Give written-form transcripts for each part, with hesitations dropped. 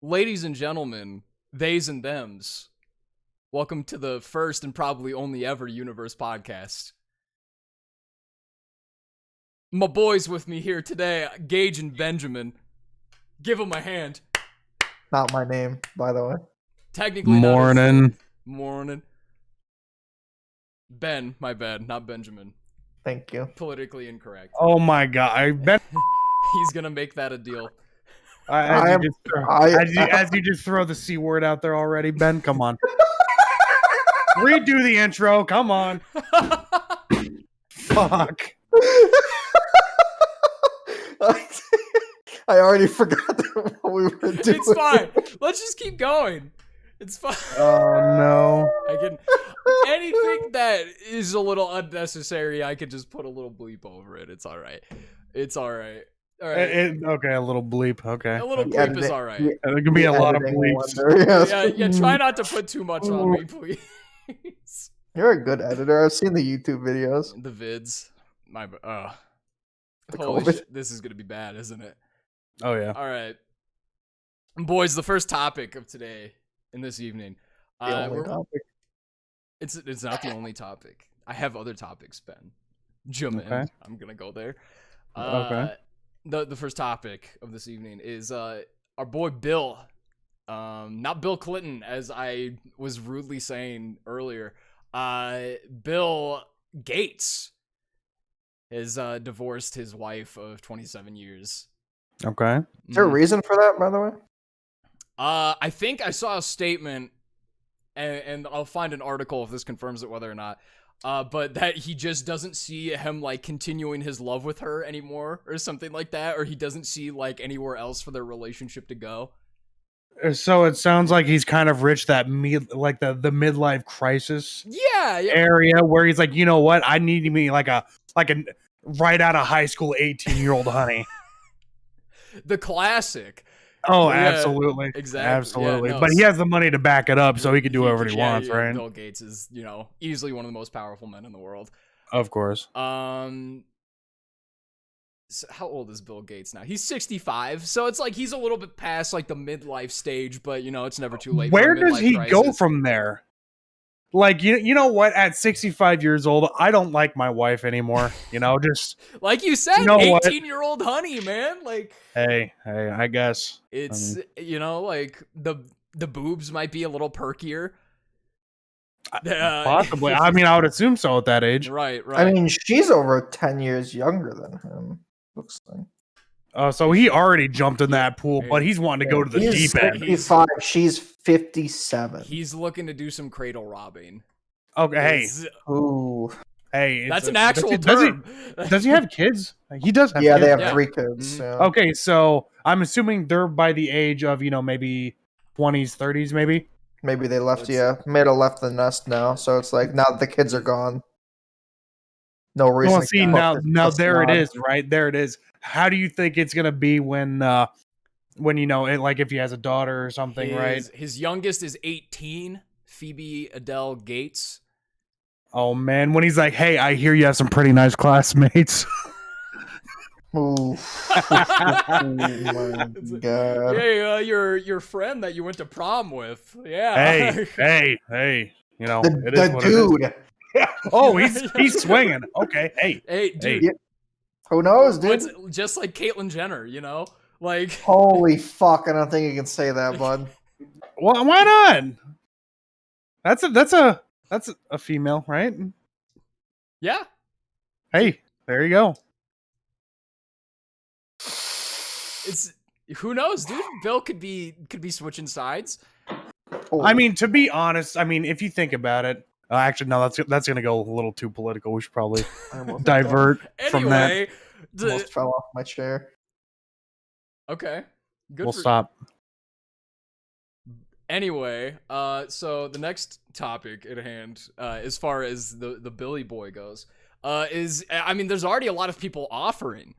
Ladies and gentlemen, theys and thems, welcome to the first and probably only ever YouNiverse Podcast. My boys with me here today, Gage and Benjamin. Give them a hand. Not my name, by the way. Technically Morning. Morning. Ben, my bad, not Benjamin. Thank you. Politically incorrect. Oh my god! He's gonna make that a deal. As you just throw the C word out there already, Ben. Come on. Redo the intro. Come on. Fuck. I already forgot what we were doing. It's fine. Let's just keep going. It's fine. Oh no. I can anything that is a little unnecessary, I could just put a little bleep over it. It's all right. It's all right. All right. Okay, a little bleep. Okay. A little bleep is all right. There can be a lot of bleeps. Yeah, try not to put too much on me, please. You're a good editor. I've seen the YouTube videos. The vids. The Holy COVID. shit, this is gonna be bad, isn't it? Oh yeah. All right. Boys, the first topic of today and this evening. The only topic. It's not the only topic. I have other topics, Ben. Jump in. Okay. I'm gonna go there. Okay. The first topic of this evening is our boy Bill. Not Bill Clinton, as I was rudely saying earlier. Bill Gates has divorced his wife of 27 years. Okay. Is there a reason for that, by the way? I think I saw a statement, and I'll find an article if this confirms it whether or not. But that he just doesn't see him like continuing his love with her anymore, or something like that, or he doesn't see like anywhere else for their relationship to go. So it sounds like he's kind of reached that the midlife crisis Yeah. area where he's like, you know what? I need me like a right out of high school 18-year-old honey. The classic. Oh, Yeah, absolutely. exactly. Absolutely. Yeah, no, but he has the money to back it up, so he can do whatever he Yeah, wants, right? Bill Gates is, easily one of the most powerful men in the world. Of course. So how old is Bill Gates now? He's 65, so it's like he's a little bit past like the midlife stage, but it's never too late. Where for a does he midlife go crisis. from there? Like, you know what? At 65 years old, I don't like my wife anymore. Just Like you said, You know what? 18-year-old honey, man. Like hey, I guess. it's like the boobs might be a little perkier. Possibly. I mean, I would assume so at that age. Right. I mean, she's over 10 years younger than him. Looks like. So he already jumped in that pool, but he's wanting to go to the He's deep end. 55. She's 57. He's looking to do some cradle robbing. Okay, It's- Ooh. hey. that's an actual does term. he have kids? He does have Yeah, kids. they have Yeah. 3 kids. Mhm. Yeah. Okay, so I'm assuming they're by the age of, maybe 20s, 30s, maybe? Maybe they left, Let's- may have left the nest now. So it's like, now that the kids are gone. No reason. Well, to see, keep now up this there it facade. is, right? There it is. How do you think it's going to be when like if he has a daughter or something, right? His youngest is 18, Phoebe Adele Gates. Oh, man, when he's like, hey, I hear you have some pretty nice classmates. Ooh. Oh my god. Hey, your friend that you went to prom with. Yeah. hey, it is The what it is. dude. Oh, he's swinging. Okay, hey. Hey, dude. Yeah. Who knows, dude? What's just like Caitlyn Jenner, Like Holy fuck! I don't think you can say that, bud. Well, why not? That's a female, right? yeah. Hey, there you go. It's who knows, dude. Bill could be switching sides. Oh, I mean, to be honest, if you think about it, actually, no, that's gonna go a little too political. We should probably I almost divert from that. Anyway, almost fell off my chair. okay. Good We'll for- stop. Anyway, so the next topic at hand, as far as the Billy boy goes, is there's already a lot of people offering.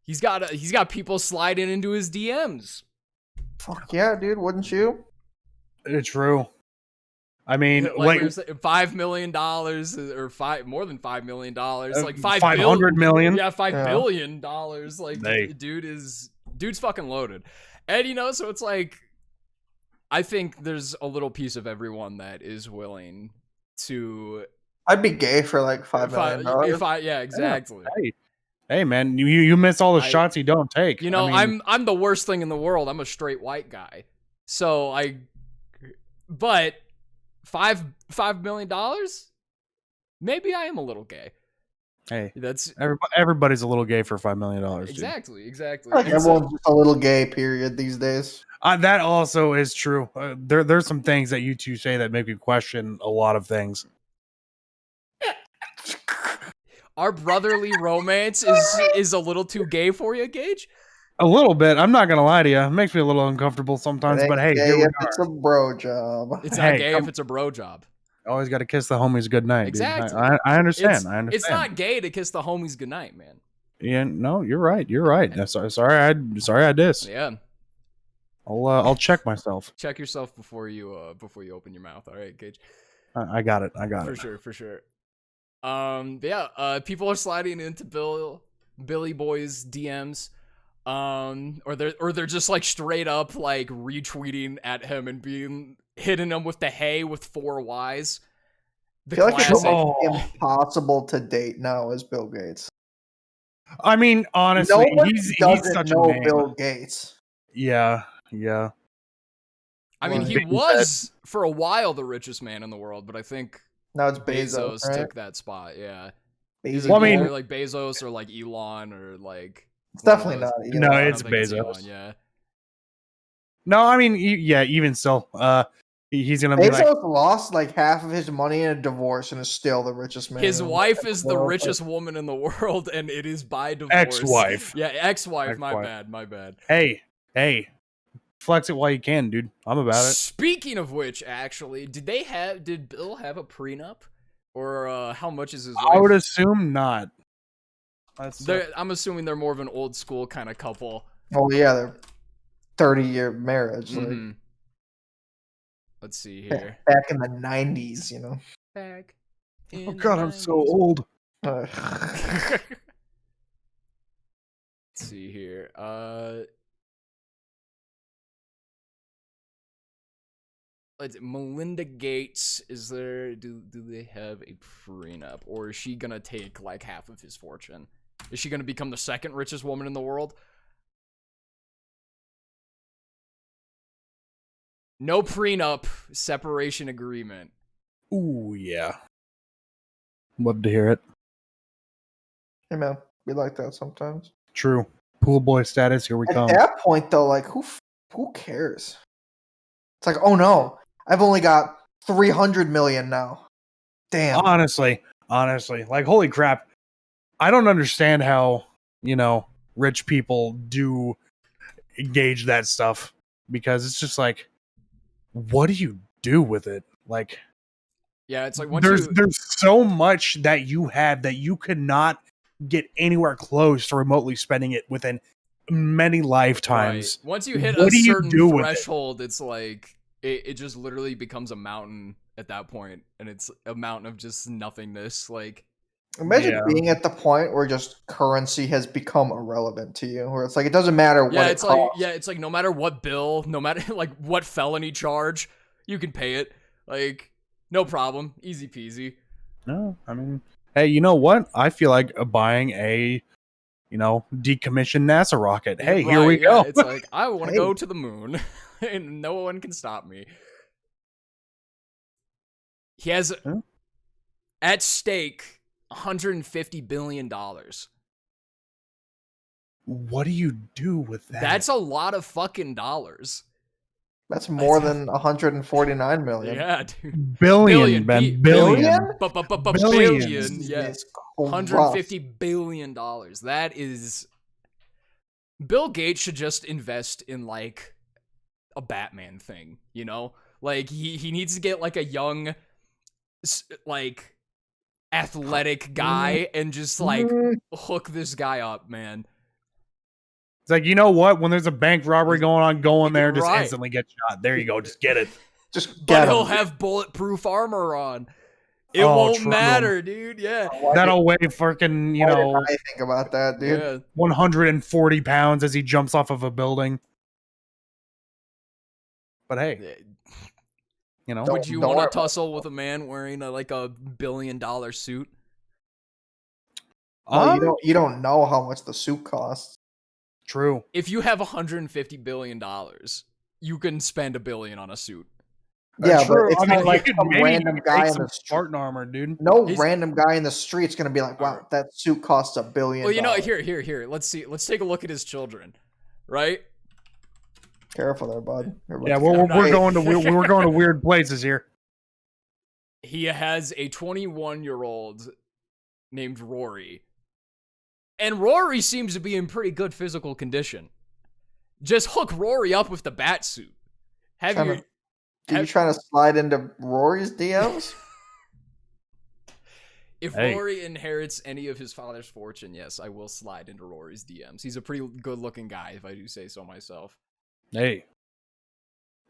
He's got people sliding into his DMs. Fuck yeah, dude! Wouldn't you? It's true. I mean, Like we were saying, $5 million or more than $5 million, like 500 million. Yeah, $5 Yeah. billion. Like Hey. dude's fucking loaded. And so it's like I think there's a little piece of everyone that is willing to. I'd be gay for like $5 million. Yeah, exactly. Hey, man, you miss all the I- shots you don't take. You know, I mean, I'm the worst thing in the world. I'm a straight white guy, so but $5 million, maybe I am a little gay. hey, That's everybody's a little gay for $5 million. Dude. exactly. Like And so- everyone's just a little gay. Period. These days. That also is true. There's some things that you two say that make me question a lot of things. Our brotherly romance is a little too gay for you, Gage? A little bit. I'm not gonna lie to you. It makes me a little uncomfortable sometimes. It ain't But hey, gay here we if are. it's a bro job. It's not Hey, gay come- if it's a bro job. Always got to kiss the homies goodnight. Dude. Exactly. I understand. It's, I understand. It's not gay to kiss the homies goodnight, man. Yeah, no, you're right. You're right. Sorry, I diss. Yeah. I'll check myself. Check yourself before you open your mouth. All right, Gage. I got it. For sure. People are sliding into Billy Boy's DMs. Or they're just like straight up like retweeting at him and hitting him with the hey with 4 Y's. I feel like it's Oh. impossible to date now as Bill Gates. I mean, honestly, no one he's doesn't such know a name. Bill Gates. Yeah. I mean, he Like- was for a while the richest man in the world, but I think Now it's Bezos, right? took that spot. Yeah. Bezos. Well, I mean- either like Bezos or like Elon or like. it's definitely one of not. those. You No, know. I don't it's think Bezos. Elon, yeah. No, I mean, yeah. Even still, he's gonna be Bezos like, lost like half of his money in a divorce and is still the richest man. His in wife is the world. richest woman in the world, and it is by divorce. ex-wife. Yeah, ex-wife. My Ex-wife. bad. Hey, flex it while you can, dude. I'm about it. Speaking of which, actually, did Bill have a prenup, or how much is his wife? I would assume not. I'm assuming they're more of an old school kind of couple. Oh yeah, they're 30-year marriage. Mhm. Let's see here. Like, back in the 90s, you know. Back. Oh God, I'm so old. Let's see here. Melinda Gates, is there? Do they have a prenup, or is she gonna take like half of his fortune? Is she gonna become the second richest woman in the world? No prenup, separation agreement. Ooh, yeah. Love to hear it. Hey man, we like that sometimes. True. Pool boy status. Here we At come. that point, though, like who cares? It's like, oh no, I've only got 300 million now. Damn. Honestly, like, holy crap. I don't understand how, rich people do gauge that stuff, because it's just like, what do you do with it? Like, Yeah, it's like there's so much that you have that you could not get anywhere close to remotely spending it within many lifetimes. Right. Once you hit What a do you certain do with it? threshold, it's like it just literally becomes a mountain at that point, and it's a mountain of just nothingness. Like, Imagine Yeah. being at the point where just currency has become irrelevant to you, where it's like it doesn't matter what yeah, it it's like costs. it's like no matter what bill, no matter like what felony charge, you can pay it. Like, no problem, easy peasy. No, I mean, hey, you know what? I feel like buying a, decommissioned NASA rocket. Hey, here we Right, go. yeah, it's like I want to Hey. go to the moon, and no one can stop me. He has Huh? at stake $150 billion. What do you do with that? That's a lot of fucking dollars. That's more than 149 million. Yeah, dude. billion, Ben. Billion. Billion. Billion. Billions. Yeah. Jesus $150 billion. That is. Bill Gates should just invest in like a Batman thing, you know? Like he needs to get like a young, like athletic guy and just like hook this guy up, man. It's like, you know what? When there's a bank robbery going on, go in there and just Right. instantly get shot. There you go. Just get it. Just But get he'll him. have bulletproof armor on. It Oh, won't true. matter, dude. Yeah. That'll weigh freaking, Why didn't I think about that, dude. Yeah. 140 pounds as he jumps off of a building. But hey, you know, Would you Don't want worry to tussle with a man wearing like a $1 billion suit? No, you don't know how much the suit costs. True. If you have $150 billion, you can spend $1 billion on a suit. Yeah, True. but it's I mean, not like you could some maybe random guy make in some the street. Spartan armor, dude. No He's- random guy in the street's gonna be like, "Wow, Alright. that suit costs $1 billion." Well, you know, here. Let's see. Let's take a look at his children, right? Careful there, bud. Yeah, we're going to we're going to weird places here. He has a 21-year-old named Rory. And Rory seems to be in pretty good physical condition. Just hook Rory up with the bat suit. Are you trying to slide into Rory's DMs? If Hey. Rory inherits any of his father's fortune, yes, I will slide into Rory's DMs. He's a pretty good-looking guy, if I do say so myself. Hey,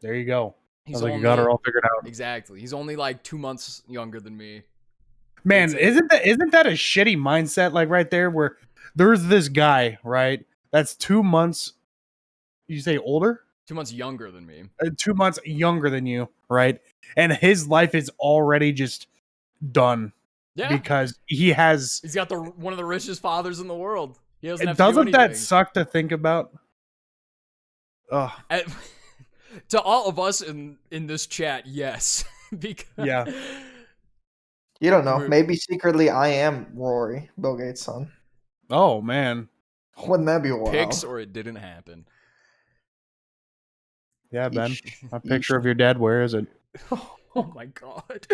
there you go. He's Sounds like you got her all figured out. Exactly. He's only like 2 months younger than me. Man, It's isn't that a shitty mindset? Like right there, where there's this guy, right? That's 2 months. You say older? 2 months younger than me. 2 months younger than you, right? And his life is already just done Yeah. because he has. He's got one of the richest fathers in the world. He doesn't have to do Doesn't that anything. suck to think about? Ugh. To all of us in this chat, yes. Because Yeah. You don't know. Maybe secretly I am Rory, Bill Gates' son. Oh man. Wouldn't that be wild? Pics or it didn't happen. Yeah, Ben. Yeesh. A picture of your dad. Where is it? Oh my god.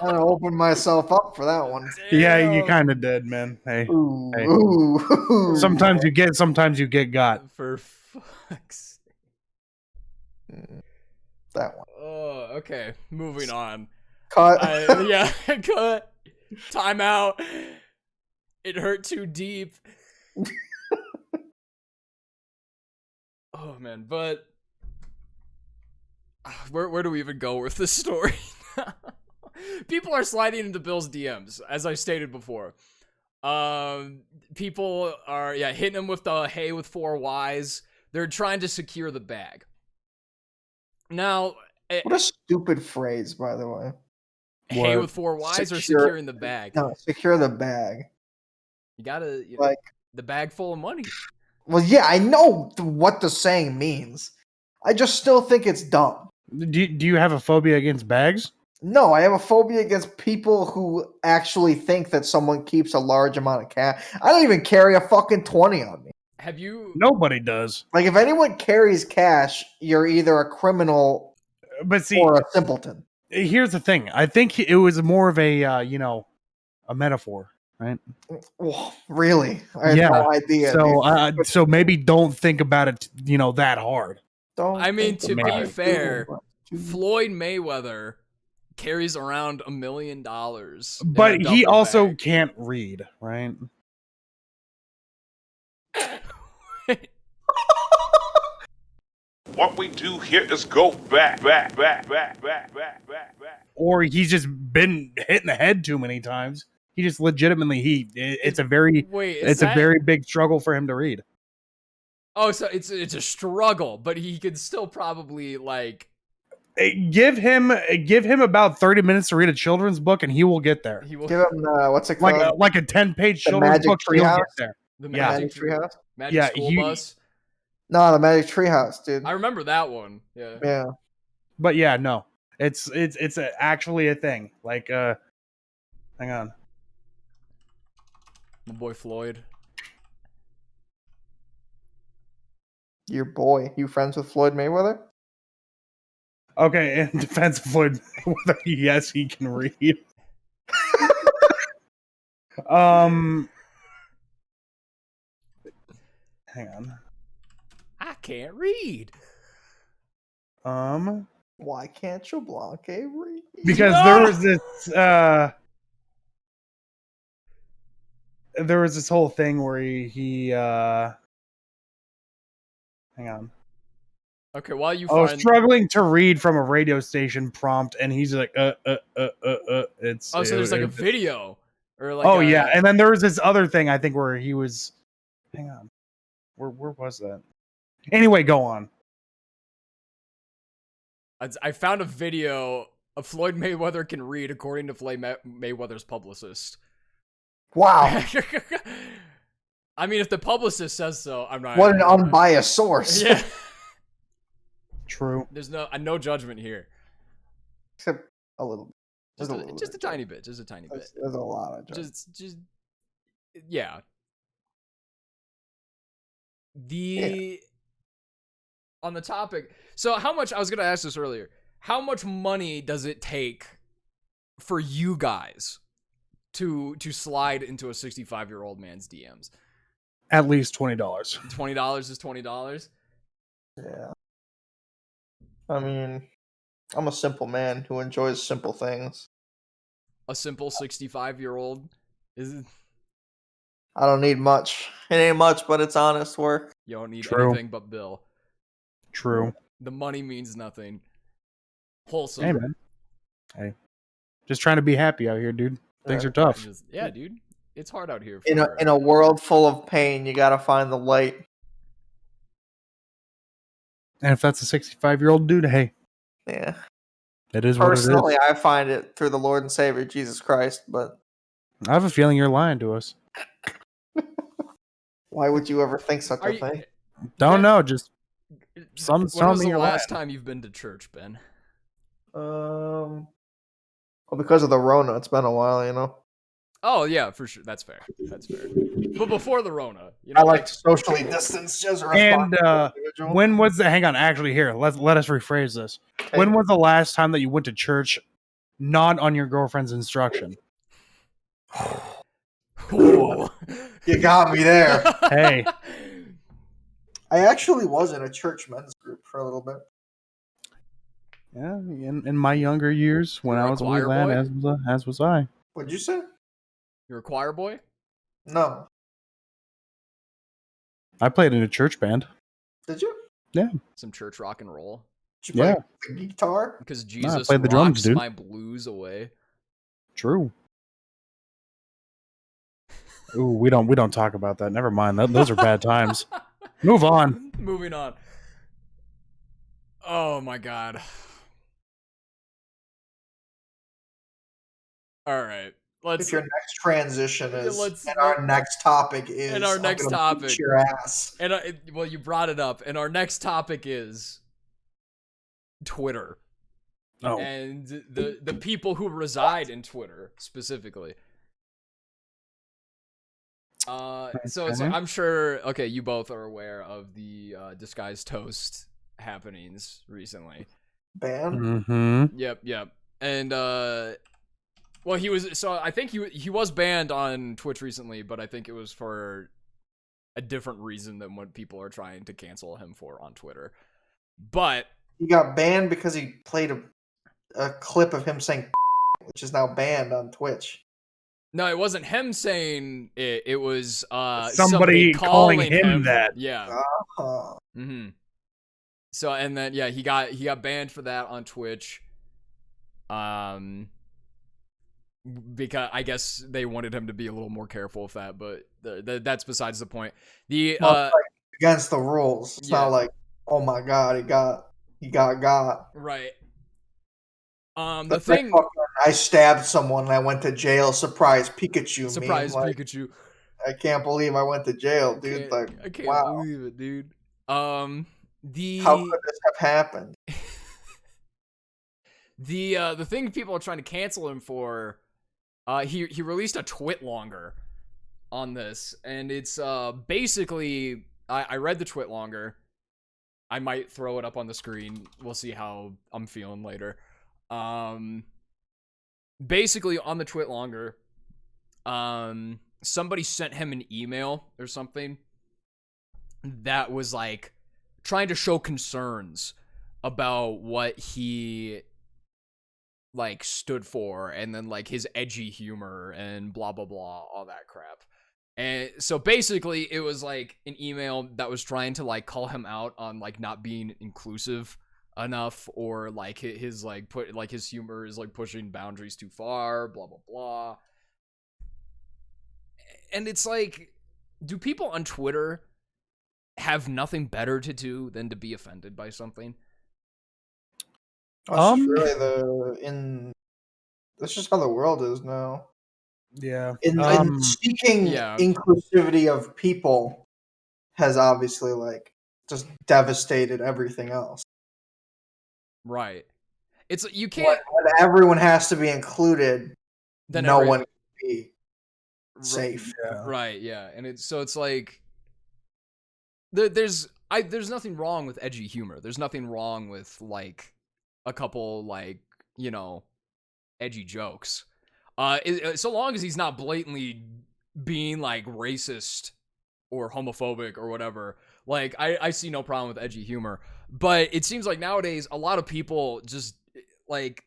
I opened myself up for that one. Yeah, you Damn. kind of did, man. Hey. Ooh, Hey. ooh. Sometimes you get got. For fuck's That one. Oh, okay. Moving on. Cut. Yeah, cut. Time out. It hurt too deep. Oh man, but where do we even go with this story? People are sliding into Bill's DMs, as I stated before. People are hitting him with the "hey" with 4 Y's. They're trying to secure the bag. Now, What a stupid phrase, by the way. "hey" What? with 4 Y's or Secure- securing the bag? No, secure the bag. You gotta Like, the bag full of money. well, yeah, I know what the saying means. I just still think it's dumb. Do you have a phobia against bags? No, I have a phobia against people who actually think that someone keeps a large amount of cash. I don't even carry a fucking 20 on me. Have you? Nobody does. Like, if anyone carries cash, you're either a criminal But see, or a simpleton. here's the thing. I think it was more of a a metaphor, right? Oh, really? I had Yeah, no idea. So dude. so maybe don't think about it, that hard. Don't I mean, think to about be it. fair, Too- Floyd Mayweather carries around $1 million. in But a he duffel also bag. can't read, right? What we do here is go back. Or he's just been hit in the head too many times. He just legitimately it's a very Wait, it's a very big struggle for him to read. Oh, so it's a struggle, but he could still probably like Give him about 30 minutes to read a children's book and he will get there. he will Give him what's it called? Like a 10-page The children's Magic book, he'll Treehouse? get there. the yeah. Magic Treehouse? Magic Yeah, School Bus. No, the Magic Treehouse, dude. I remember that one. Yeah. Yeah. But yeah, no. It's actually a thing. Like hang on. My boy Floyd. Your boy. You friends with Floyd Mayweather? Okay, in defense of Floyd Mayweather, yes, he can read. Hang on. I can't read. Why can't you block a read? Because there was this whole thing where he hang on. Okay, while you I was find struggling to read from a radio station prompt, and he's like, it's. Oh, so there's like a it- video. or like Oh yeah, and then there was this other thing I think where he was. Hang on, where was that? Anyway, go on. I found a video of Floyd Mayweather can read, according to Floyd Mayweather's publicist. Wow. I mean, if the publicist says so, I'm not. What an unbiased source. Yeah. True. There's no judgment here. Except a little bit. Just a tiny bit. Just a tiny bit. There's a lot of judgment. Just yeah. On the topic, so how much, I was gonna ask this earlier, how much money does it take for you guys to slide into a 65-year-old man's DMs? At least $20. $20 is $20. Yeah. I mean, I'm a simple man who enjoys simple things. A simple 65-year-old is it? I don't need much. It ain't much, but it's honest work. You don't need True. anything but Bill. True. The money means nothing. Wholesome. Hey man. Hey. Just trying to be happy out here, dude. Things are tough. Yeah, dude. It's hard out here. In a world full of pain, you gotta find the light. And if that's a 65-year-old dude, hey, Yeah. it is what it is. Personally, I find it through the Lord and Savior Jesus Christ, but I have a feeling you're lying to us. why would you ever think such a thing? Don't know, just When something was the you're last lying. time you've been to church, Ben? Well, because of the Rona, it's been a while, you know. Oh yeah, for sure. That's fair. That's fair. But before the Rona, you know, I like to socially distance as a And responsible individual. when was the? Hang on, actually, here, let us rephrase this. Okay. When was the last time that you went to church, not on your girlfriend's instruction? Ooh. You got me there. Hey. I actually was in a church men's group for a little bit. Yeah, in my younger years, when You were I a was a wee choir lad, boy? as was I. What'd you say? You're a choir boy? No. I played in a church band. Did you? Some church rock and roll? Did you play the guitar? Because Jesus played the drums, rocks dude. my blues away. True. Ooh, we don't talk about that. Never mind. Those are bad times. Move on. Moving on. Oh my god. All right. If your next transition is, let's- and our next topic is, and our I'm next gonna topic- beat your ass. And well, you brought it up, and our next topic is Twitter Oh, and the people who reside in Twitter specifically. So Okay. I'm sure. Okay, you both are aware of the disguised toast happenings recently. Ban? mm-hmm. Yep. And well, he was. So I think he was banned on Twitch recently, but I think it was for a different reason than what people are trying to cancel him for on Twitter. But He got banned because he played a clip of him saying, which is now banned on Twitch. no, it wasn't him saying it. It was Somebody calling him that. Yeah. Uh, Mm-hmm. So and then yeah, he got banned for that on Twitch. Because I guess they wanted him to be a little more careful with that, but that's besides the point. The well, it's like against the rules. It's yeah. not like, oh my god, he got. right. The That's like thing. fucking, I stabbed someone and I went to jail. Surprise Pikachu. Surprise meme. Like, Pikachu. I can't believe I went to jail, dude. I can't wow. believe it, dude. How could this have happened? The thing people are trying to cancel him for, he released a twit longer on this, and it's basically I read the twit longer. I might throw it up on the screen. We'll see how I'm feeling later. Basically on the twit longer, somebody sent him an email or something that was like trying to show concerns about what he like stood for, and then like his edgy humor and blah blah blah, all that crap. And so basically it was like an email that was trying to like call him out on like not being inclusive enough, or like his like his humor is like pushing boundaries too far, blah blah blah. and it's like, do people on Twitter have nothing better to do than to be offended by something? That's just really that's just how the world is now. Yeah. In seeking Yeah. inclusivity of people has obviously like just devastated everything else. Right. It's you can't. When everyone has to be included, Then no one can be r- safe. Yeah. Right. Yeah. And it's like there's nothing wrong with edgy humor. There's nothing wrong with like a couple like edgy jokes. So long as he's not blatantly being like racist or homophobic or whatever. Like I see no problem with edgy humor, but it seems like nowadays a lot of people just like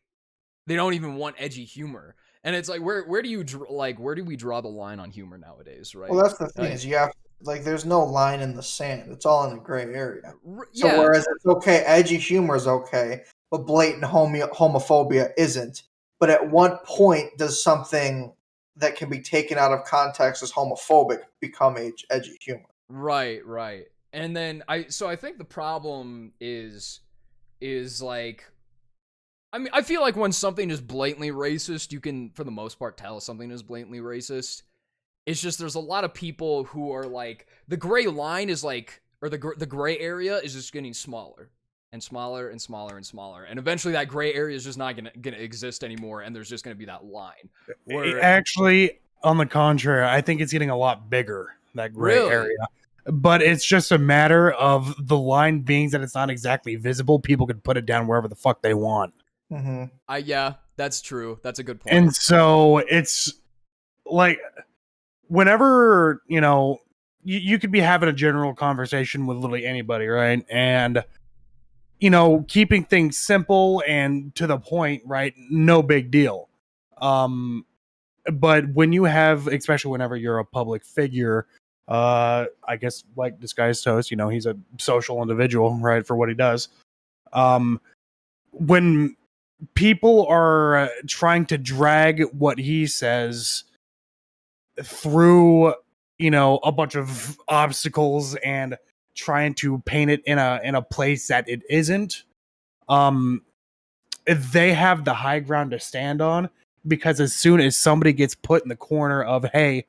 they don't even want edgy humor, and it's like where do we draw the line on humor nowadays, right? Well, that's the thing is you have there's no line in the sand. It's all in a gray area. So Yeah, whereas it's okay, edgy humor is okay, but blatant homophobia isn't. But at what point does something that can be taken out of context as homophobic become edgy humor? right. And then I think the problem is like, I mean, I feel like when something is blatantly racist, you can, for the most part, tell something is blatantly racist. It's just there's a lot of people who are like, the gray line is like, or the gray area is just getting smaller and smaller and smaller and smaller, and eventually that gray area is just not gonna exist anymore, and there's just gonna be that line. Where Actually, on the contrary, I think it's getting a lot bigger, that gray Really? area. But it's just a matter of the line being that it's not exactly visible. People can put it down wherever the fuck they want. Mm-hmm. Yeah, that's true. That's a good point. And so it's like whenever, you could be having a general conversation with literally anybody, right? And, keeping things simple and to the point, right? No big deal. But when you have, especially whenever you're a public figure, I guess like Disguised Toast, he's a social individual, right, for what he does. When people are trying to drag what he says through, a bunch of obstacles and trying to paint it in a place that it isn't, they have the high ground to stand on, because as soon as somebody gets put in the corner of, hey,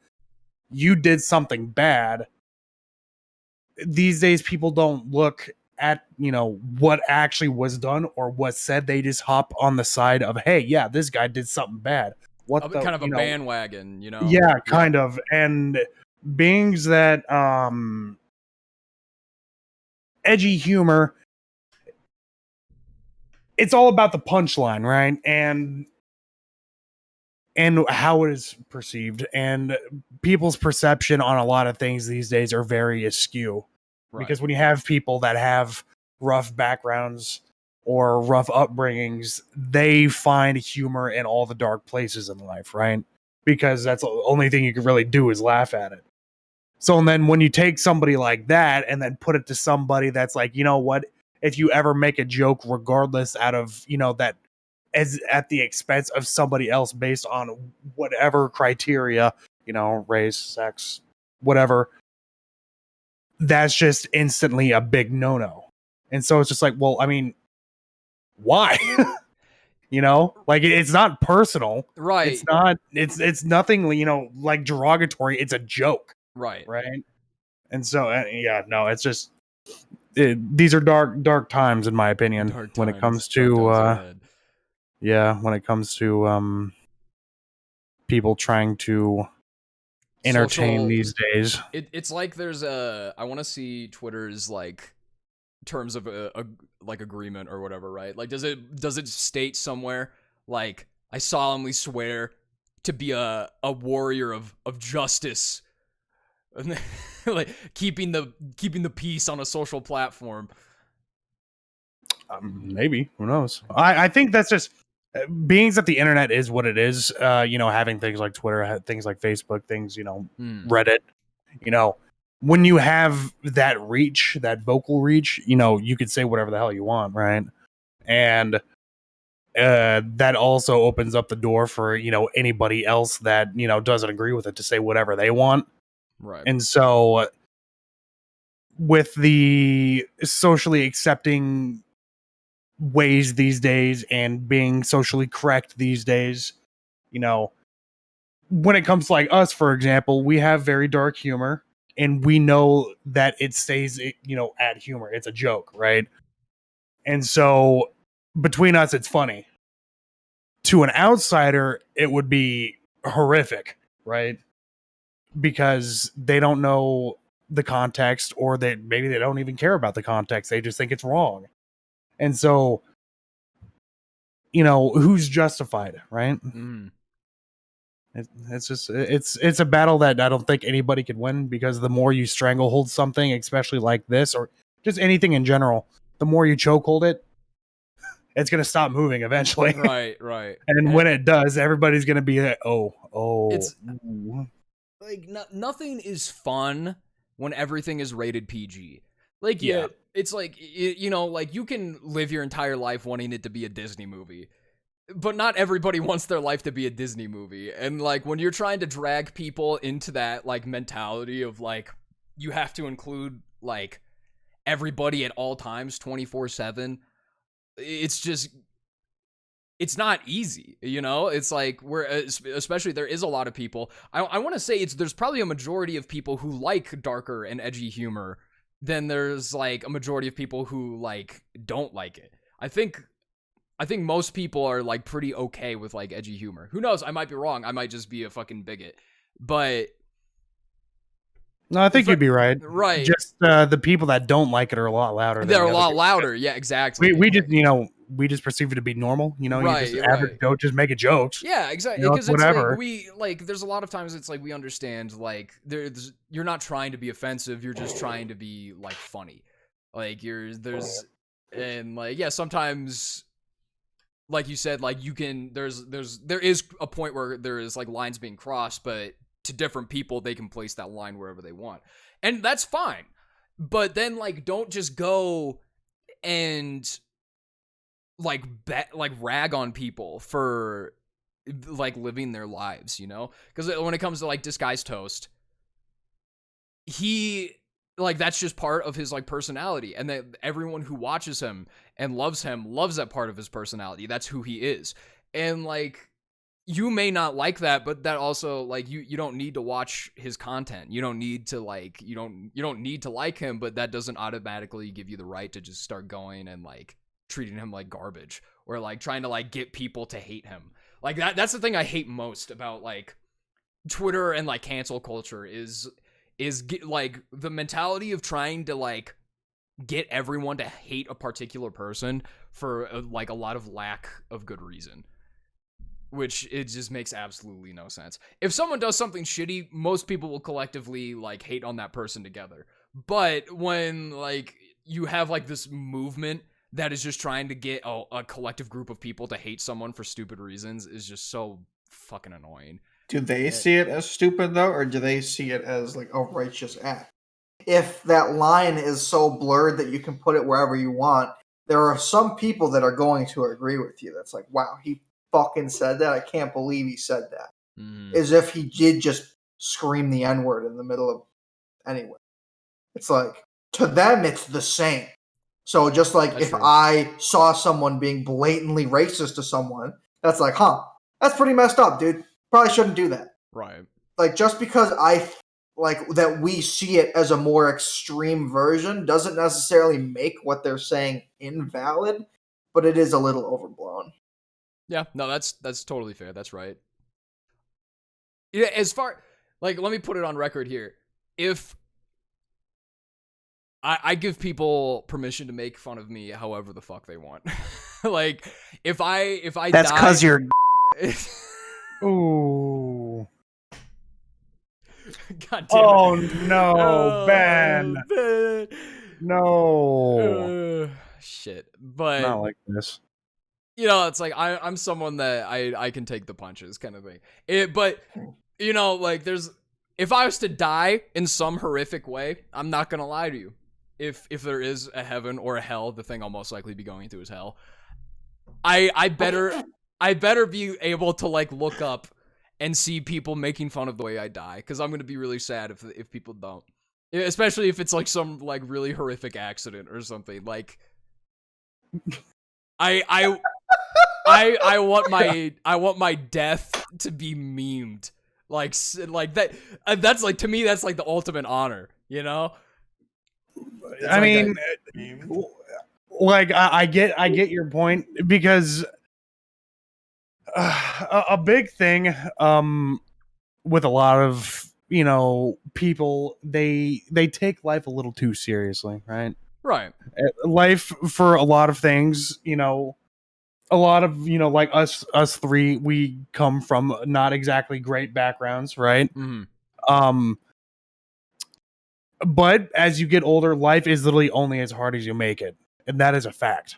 you did something bad, these days people don't look at what actually was done or was said. They just hop on the side of, hey, yeah, this guy did something bad. What the Kind of a bandwagon, Yeah, kind of. And beings that edgy humor, it's all about the punchline, right? And how it is perceived, and people's perception on a lot of things these days are very askew. Right. Because when you have people that have rough backgrounds or rough upbringings, they find humor in all the dark places in life, right? Because that's the only thing you can really do is laugh at it. So, and then when you take somebody like that and then put it to somebody that's like, you know what, if you ever make a joke, regardless out of, that as at the expense of somebody else based on whatever criteria, race, sex, whatever, that's just instantly a big no-no. And so it's just like, well, I mean, why? Like it's not personal. Right. It's not, it's nothing, like derogatory. It's a joke. Right. And so, yeah, no, it's just, these are dark times in my opinion, when it comes to, when it comes to, people trying to entertain these days. It's like there's I want to see Twitter's like terms of a like agreement or whatever, right? Like does it state somewhere like, I solemnly swear to be a warrior of justice, like keeping the peace on a social platform? Maybe, who knows? I think that's just being that the internet is what it is. Having things like Twitter, things like Facebook, things, Reddit, when you have that reach, that vocal reach, you could say whatever the hell you want, right? And that also opens up the door for, anybody else that, doesn't agree with it to say whatever they want. Right. And so with the socially accepting ways these days and being socially correct these days, when it comes to like us, for example, we have very dark humor and we know that it stays, at humor. It's a joke, right? And so between us, it's funny. To an outsider, it would be horrific, right? Because they don't know the context, or maybe they don't even care about the context. They just think it's wrong. And so, who's justified, right? Mm. It's a battle that I don't think anybody could win, because the more you stranglehold something, especially like this, or just anything in general, the more you chokehold it, it's going to stop moving eventually. Right. And when it does, everybody's going to be like, oh. It's like nothing is fun when everything is rated PG. Like, yeah, it's like, like you can live your entire life wanting it to be a Disney movie, but not everybody wants their life to be a Disney movie. And like when you're trying to drag people into that like mentality of like you have to include like everybody at all times 24/7, it's not easy, it's like especially there is a lot of people. I want to say there's probably a majority of people who like darker and edgy humor than there's like a majority of people who like don't like it. I think most people are like pretty okay with like edgy humor. Who knows? I might be wrong. I might just be a fucking bigot. But no, I think you'd be right. Right. Just the people that don't like it are a lot louder. They're a lot louder. Yeah, exactly. We just we just perceive it to be normal. Right, you just average Joe, just make a jokes. Yeah, exactly. Because whatever. It's like there's a lot of times it's like we understand like you're not trying to be offensive. You're just trying to be like funny. Like and like sometimes. Like you said, like you can, there is a point where there is like lines being crossed, but to different people, they can place that line wherever they want. And that's fine. But then like, don't just go and like rag on people for like living their lives, because when it comes to like Disguised Toast, like that's just part of his like personality, and that everyone who watches him and loves that part of his personality. That's who he is. And like you may not like that, but that also like you don't need to watch his content. You don't need to like you don't need to like him, but that doesn't automatically give you the right to just start going and like treating him like garbage, or like trying to like get people to hate him. Like that's the thing I hate most about like Twitter and like cancel culture is like the mentality of trying to like get everyone to hate a particular person for like a lot of lack of good reason, which it just makes absolutely no sense. If someone does something shitty, most people will collectively like hate on that person together. But when like you have like this movement that is just trying to get a collective group of people to hate someone for stupid reasons, is just so fucking annoying. Do they see it as stupid, though, or do they see it as, like, a righteous act? If that line is so blurred that you can put it wherever you want, there are some people that are going to agree with you. That's like, wow, he fucking said that? I can't believe he said that. Mm. As if he did just scream the N-word in the middle of anywhere. It's like, to them, it's the same. So just like that's if true. I saw someone being blatantly racist to someone, that's like, that's pretty messed up, dude. Probably shouldn't do that. Right. Like, just because I like that we see it as a more extreme version doesn't necessarily make what they're saying invalid, but it is a little overblown. Yeah, no, that's totally fair. That's right. Yeah, as far like, let me put it on record here. If I give people permission to make fun of me however the fuck they want. Like, if I that's because you're ooh. God damn it. Oh no, Ben. No. Shit. But not like this. It's like I'm someone that I can take the punches kind of thing. But like if I was to die in some horrific way, I'm not gonna lie to you. If there is a heaven or a hell, the thing I'll most likely be going to is hell. I better be able to like look up and see people making fun of the way I die, because I'm gonna be really sad if people don't, especially if it's like some like really horrific accident or something. Like, I want my death to be memed, like that. That's like, to me, that's like the ultimate honor, you know. I mean, like I get your point, because a big thing with a lot of people, they take life a little too seriously, right? Right. Life, for a lot of things, a lot of like us three, we come from not exactly great backgrounds, right? Mm-hmm. But as you get older, life is literally only as hard as you make it, and that is a fact.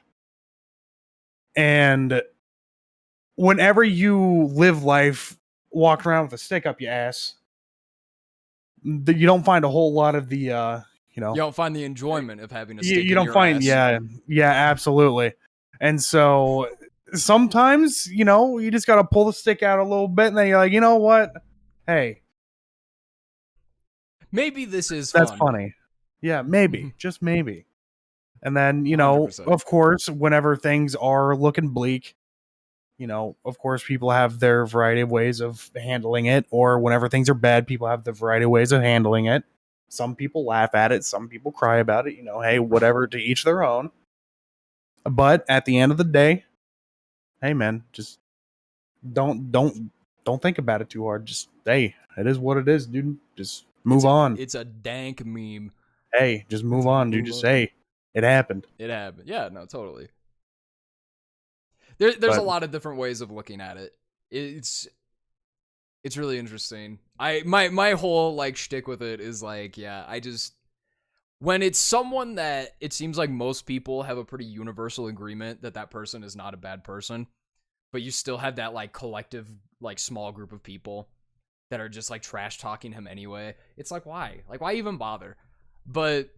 And whenever you live life walking around with a stick up your ass, you don't find a whole lot of the You don't find the enjoyment of having a stick you in don't your find ass. yeah, absolutely. And so sometimes you just got to pull the stick out a little bit, and then you're like, you know what, hey, Maybe this is that's fun. funny. Yeah, maybe, just maybe. And then 100%. of course, whenever things are looking bleak, of course, people have their variety of ways of handling it. Or whenever things are bad, people have the variety of ways of handling it. Some people laugh at it, some people cry about it. Hey, whatever, to each their own. But at the end of the day, hey man, just don't think about it too hard. Just, hey, it is what it is, dude. Just move on. It's a dank meme. Hey, just move on, dude. Just say it happened. It happened. Yeah, no, totally. There's a lot of different ways of looking at it. It's really interesting. My whole like shtick with it is like, yeah, when it's someone that it seems like most people have a pretty universal agreement that person is not a bad person, but you still have that like collective, like small group of people that are just like trash talking him anyway. It's like, why? Like, why even bother? But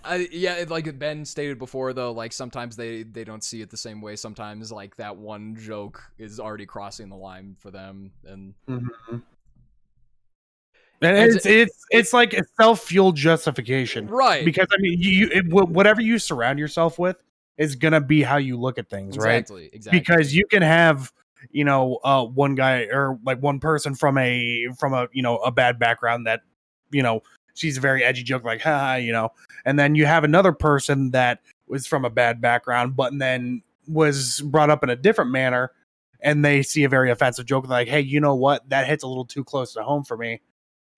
like Ben stated before, though, like sometimes they don't see it the same way. Sometimes like that one joke is already crossing the line for them, and mm-hmm. And it's like a self-fueled justification, right? Because I mean, whatever you surround yourself with is gonna be how you look at things, Exactly. Because you can have one guy, or like one person from a a bad background that she's a very edgy joke, like haha, and then you have another person that was from a bad background, but then was brought up in a different manner, and they see a very offensive joke, like, hey, you know what, that hits a little too close to home for me.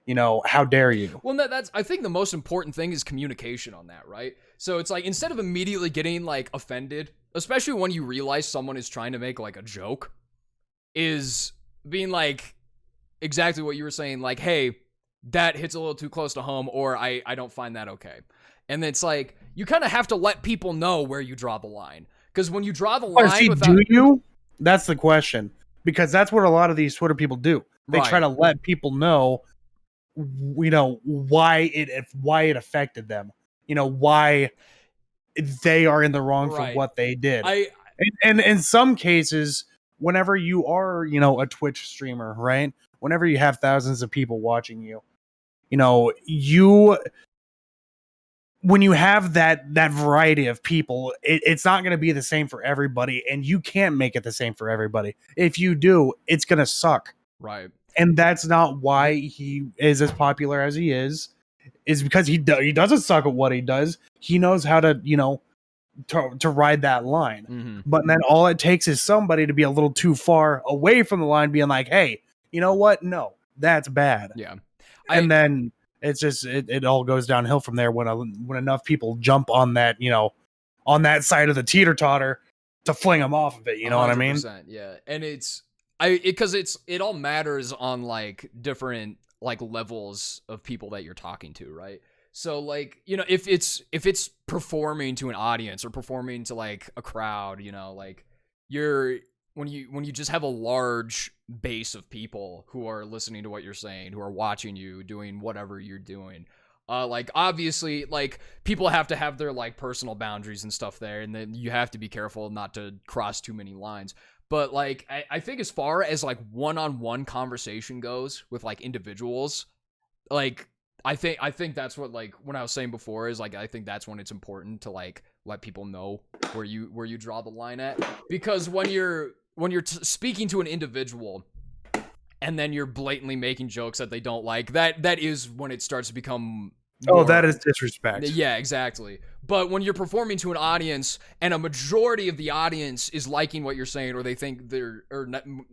How dare you? Well, that's, I think the most important thing is communication on that, right? So it's like, instead of immediately getting like offended, especially when you realize someone is trying to make like a joke, is being like exactly what you were saying, like, hey, that hits a little too close to home, or I don't find that okay. And it's like, you kind of have to let people know where you draw the line. Because when you draw the line do you? That's the question. Because that's what a lot of these Twitter people do. They Right. try to let people know why it affected them, why they are in the wrong for what they did. And in some cases, whenever you are a Twitch streamer, right, whenever you have thousands of people watching you, when you have that variety of people, it's not going to be the same for everybody, and you can't make it the same for everybody. If you do, it's going to suck, right? And that's not why he is as popular as he is because he doesn't suck at what he does. He knows how to, to ride that line. Mm-hmm. But then all it takes is somebody to be a little too far away from the line, being like, hey, you know what? No, that's bad. Yeah. And then it's just, it all goes downhill from there when enough people jump on that, on that side of the teeter-totter to fling them off of it. You know what I mean? Yeah. And because it all matters on like different like levels of people that you're talking to, right? So like, if it's performing to an audience or performing to like a crowd, like when you just have a large base of people who are listening to what you're saying, who are watching you doing whatever you're doing, Like obviously, like people have to have their like personal boundaries and stuff there, and then you have to be careful not to cross too many lines. But like I think as far as like one-on-one conversation goes with like individuals, like I think that's what, like when I was saying before, is like I think that's when it's important to like let people know where you draw the line at, because when you're speaking to an individual and then you're blatantly making jokes that they don't like, that is when it starts to become more, that is disrespect. yeah, exactly. But when you're performing to an audience and a majority of the audience is liking what you're saying, or they think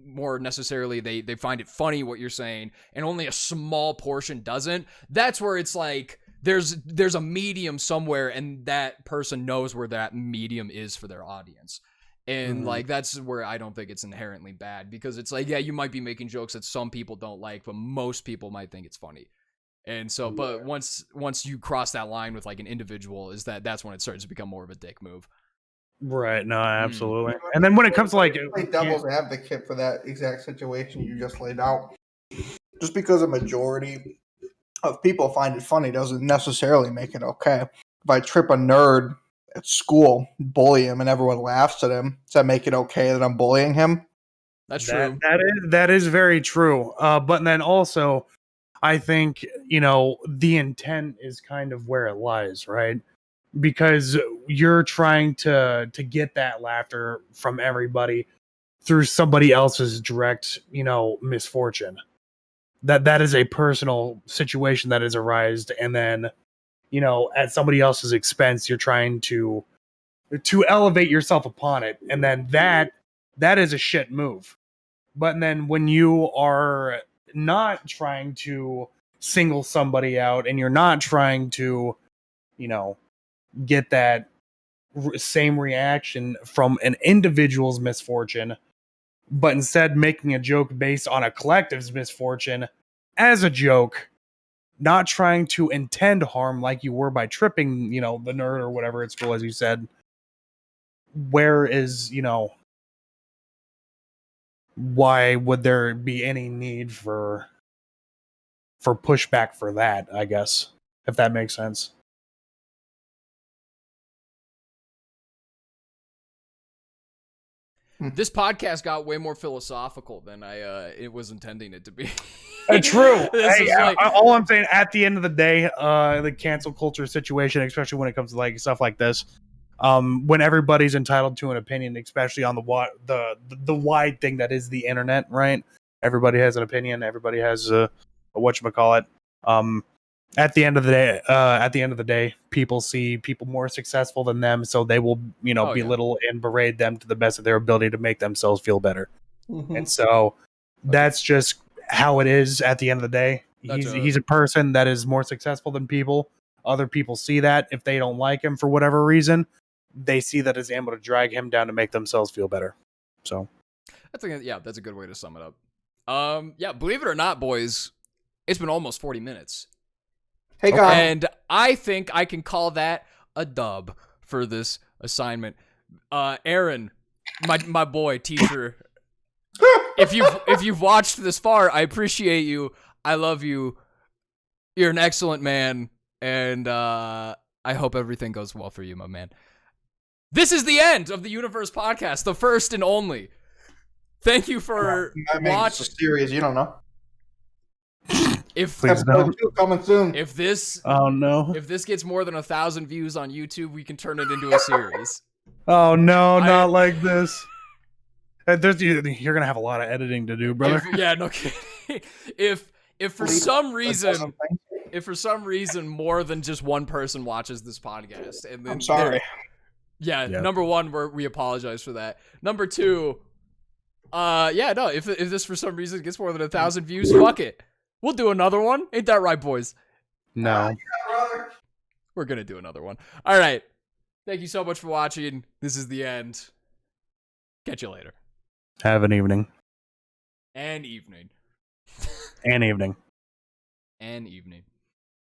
more necessarily they find it funny what you're saying, and only a small portion doesn't, that's where it's like there's a medium somewhere, and that person knows where that medium is for their audience. And like that's where I don't think it's inherently bad, because it's like, yeah, you might be making jokes that some people don't like, but most people might think it's funny. And so, but once you cross that line with like an individual, that's when it starts to become more of a dick move. Right. No, absolutely. And then when it comes to like play devil's advocate for that exact situation you just laid out. Just because a majority of people find it funny doesn't necessarily make it okay. If I trip a nerd at school, bully him, and everyone laughs at him, does that make it okay that I'm bullying him? That's true. That is very true. But then also, I think, the intent is kind of where it lies, right? Because you're trying to get that laughter from everybody through somebody else's direct, misfortune. That is a personal situation that has arisen, and then, at somebody else's expense, you're trying to elevate yourself upon it, and then that is a shit move. But then when you are not trying to single somebody out, and you're not trying to, get that same reaction from an individual's misfortune, but instead making a joke based on a collective's misfortune as a joke, not trying to intend harm like you were by tripping, the nerd or whatever at school, as you said, where is, why would there be any need for pushback for that, I guess, if that makes sense. This podcast got way more philosophical than it was intending it to be. True. All I'm saying, at the end of the day, the cancel culture situation, especially when it comes to like stuff like this, when everybody's entitled to an opinion, especially on the wide thing that is the internet, right? Everybody has an opinion. Everybody has a whatchamacallit. At the end of the day, people see people more successful than them, so they will, belittle and berate them to the best of their ability to make themselves feel better. Mm-hmm. And so that's just how it is at the end of the day. He's a person that is more successful than people. Other people see that. If they don't like him for whatever reason, they see that as able to drag him down to make themselves feel better. So that's a good way to sum it up. Believe it or not, boys, it's been almost 40 minutes. Hey, guys. And I think I can call that a dub for this assignment. Aaron, my boy, teacher, if you've watched this far, I appreciate you. I love you. You're an excellent man, and I hope everything goes well for you, my man. This is the end of the YouNiverse Podcast, the first and only. Thank you for watching. Series, you don't know. Please don't. Coming soon. If this gets more than 1,000 views on YouTube, we can turn it into a series. Oh no, not like this. You're gonna have a lot of editing to do, brother. No kidding. If for some reason more than just one person watches this podcast, and then I'm sorry. Number one, we apologize for that. Number two, if this for some reason gets more than 1,000 views, fuck it. We'll do another one. Ain't that right, boys? No. We're going to do another one. All right. Thank you so much for watching. This is the end. Catch you later. Have an evening. An evening. An evening. An evening.